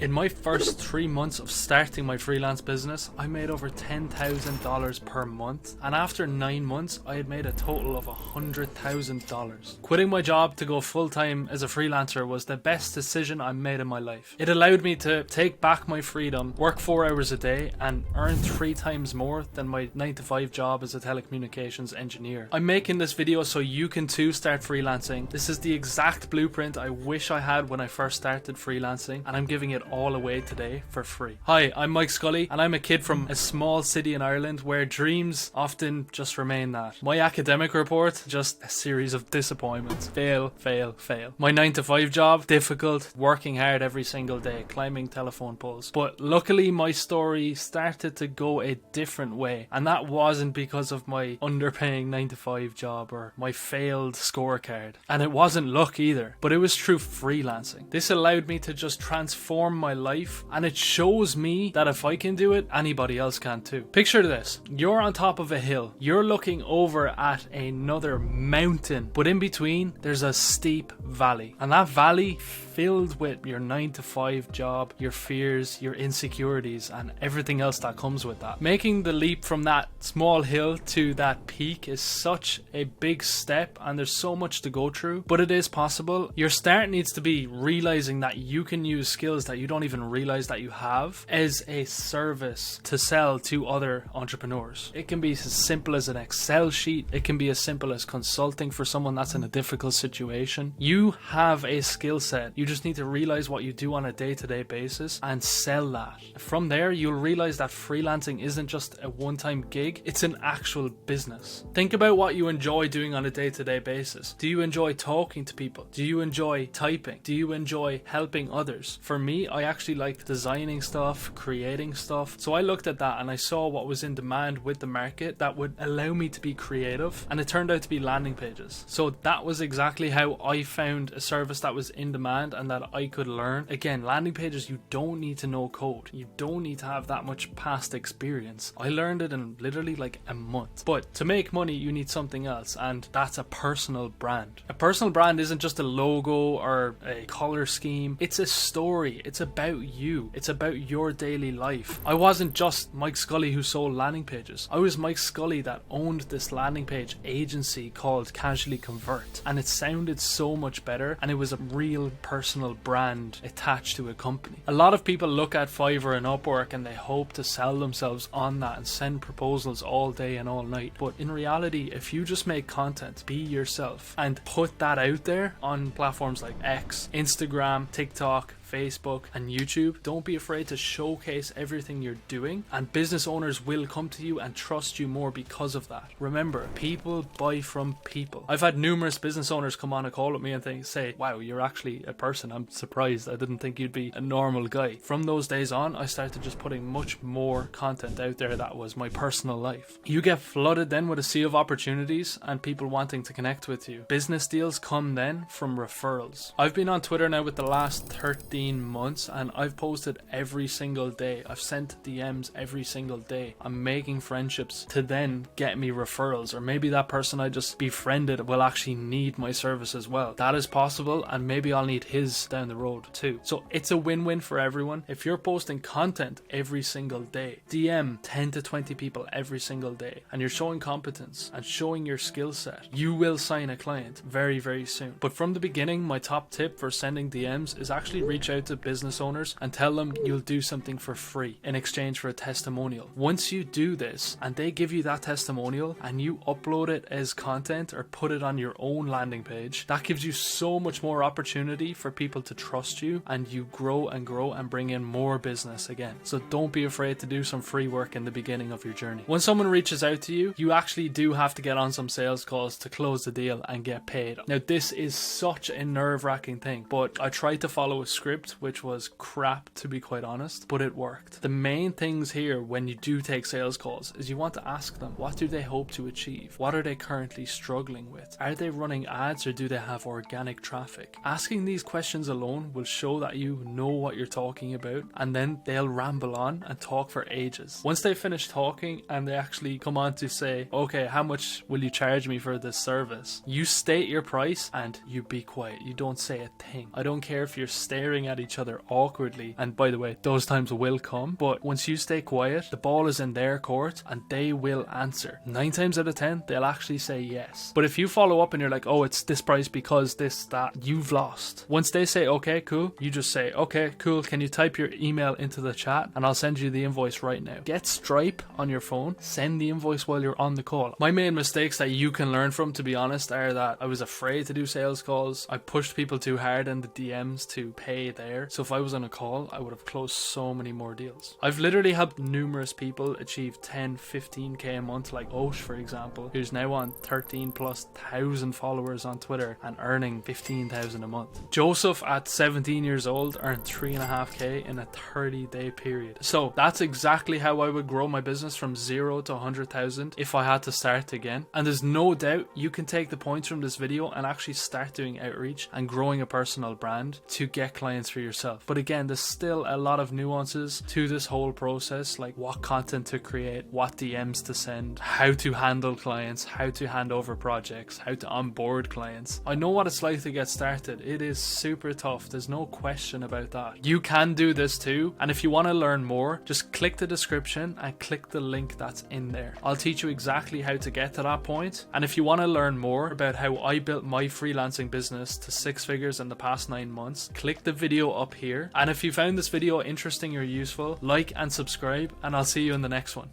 In my first 3 months of starting my freelance business, I made over $10,000 per month, and after 9 months, I had made a total of $100,000. Quitting my job to go full-time as a freelancer was the best decision I made in my life. It allowed me to take back my freedom, work 4 hours a day, and earn 3 times more than my 9-to-5 job as a telecommunications engineer. I'm making this video so you can too start freelancing. This is the exact blueprint I wish I had when I first started freelancing, and I'm giving it all away today for free. Hi, I'm Mike Scully, and I'm a kid from a small city in Ireland where dreams often just remain that. My academic report, just a series of disappointments. Fail, fail, fail. My 9-to-5 job, difficult, working hard every single day, climbing telephone poles. But luckily my story started to go a different way, and that wasn't because of my underpaying 9-to-5 job or my failed scorecard. And it wasn't luck either, but it was through freelancing. This allowed me to just transform my life, and it shows me that if I can do it, anybody else can too. Picture this: you're on top of a hill, you're looking over at another mountain, but in between there's a steep valley, and that valley filled with your 9-to-5 job, your fears, your insecurities, and everything else that comes with that. Making the leap from that small hill to that peak is such a big step, and there's so much to go through, but it is possible. Your start needs to be realizing that you can use skills that you don't even realize that you have as a service to sell to other entrepreneurs. It can be as simple as an Excel sheet. It can be as simple as consulting for someone that's in a difficult situation. You have a skill set. You just need to realize what you do on a day-to-day basis and sell that. From there, you'll realize that freelancing isn't just a one-time gig, it's an actual business. Think about what you enjoy doing on a day-to-day basis. Do you enjoy talking to people? Do you enjoy typing? Do you enjoy helping others? For me, I actually like designing stuff, creating stuff. So I looked at that and I saw what was in demand with the market that would allow me to be creative, and it turned out to be landing pages. So that was exactly how I found a service that was in demand and that I could learn. Again, landing pages, you don't need to know code. You don't need to have that much past experience. I learned it in literally like a month. But to make money, you need something else, and that's a personal brand. A personal brand isn't just a logo or a color scheme. It's a story. It's about you. It's about your daily life. I wasn't just Mike Scully who sold landing pages. I was Mike Scully that owned this landing page agency called Casually Convert, and it sounded so much better, and it was a real personal brand attached to a company. A lot of people look at Fiverr and Upwork and they hope to sell themselves on that and send proposals all day and all night. But in reality, if you just make content, be yourself, and put that out there on platforms like X, Instagram, TikTok, Facebook, and YouTube, don't be afraid to showcase everything you're doing, and business owners will come to you and trust you more because of that. Remember, people buy from people. I've had numerous business owners come on a call with me and say, wow, you're actually a person. I'm surprised. I didn't think you'd be a normal guy. From those days on, I started just putting much more content out there that was my personal life. You get flooded then with a sea of opportunities and people wanting to connect with you. Business deals come then from referrals. I've been on Twitter now with the last 13 months, and I've posted every single day. I've sent DMs every single day. I'm making friendships to then get me referrals, or maybe that person I just befriended will actually need my service as well. That is possible, and maybe I'll need his down the road too. So it's a win-win for everyone. If you're posting content every single day, DM 10 to 20 people every single day, and you're showing competence and showing your skill set, you will sign a client very, very soon. But from the beginning, my top tip for sending DMs is actually reach out to business owners and tell them you'll do something for free in exchange for a testimonial. Once you do this and they give you that testimonial and you upload it as content or put it on your own landing page, that gives you so much more opportunity for people to trust you, and you grow and grow and bring in more business again. So don't be afraid to do some free work in the beginning of your journey. When someone reaches out to you, you actually do have to get on some sales calls to close the deal and get paid. Now, this is such a nerve-wracking thing, but I tried to follow a script which was crap, to be quite honest, but it worked. The main things here when you do take sales calls is you want to ask them, what do they hope to achieve? What are they currently struggling with? Are they running ads, or do they have organic traffic? Asking these questions alone will show that you know what you're talking about, and then they'll ramble on and talk for ages. Once they finish talking and they actually come on to say, okay, how much will you charge me for this service? You state your price and you be quiet. You don't say a thing. I don't care if you're staring staring at each other awkwardly, and by the way, those times will come, but once you stay quiet, the ball is in their court and they will answer. 9 times out of 10, they'll actually say yes. But if you follow up and you're like, oh, it's this price because this, that, you've lost. Once they say, okay, cool, you just say, okay, cool, can you type your email into the chat and I'll send you the invoice right now. Get Stripe on your phone, send the invoice while you're on the call. My main mistakes that you can learn from, to be honest, are that I was afraid to do sales calls. I pushed people too hard in the DMs to pay there. So if I was on a call, I would have closed so many more deals. I've literally helped numerous people achieve 10, 15k a month, like Osh, for example, who's now on 13,000+ followers on Twitter and earning 15,000 a month. Joseph at 17 years old earned 3.5k in a 30-day period. So that's exactly how I would grow my business from 0 to 100,000 if I had to start again. And there's no doubt you can take the points from this video and actually start doing outreach and growing a personal brand to get clients for yourself. But again, there's still a lot of nuances to this whole process, like what content to create, what DMs to send, how to handle clients, how to hand over projects, how to onboard clients. I know what it's like to get started. It is super tough. There's no question about that. You can do this too. And if you want to learn more, just click the description and click the link that's in there. I'll teach you exactly how to get to that point. And if you want to learn more about how I built my freelancing business to 6 figures in the past 9 months, click the video up here. And if you found this video interesting or useful, like and subscribe, and I'll see you in the next one.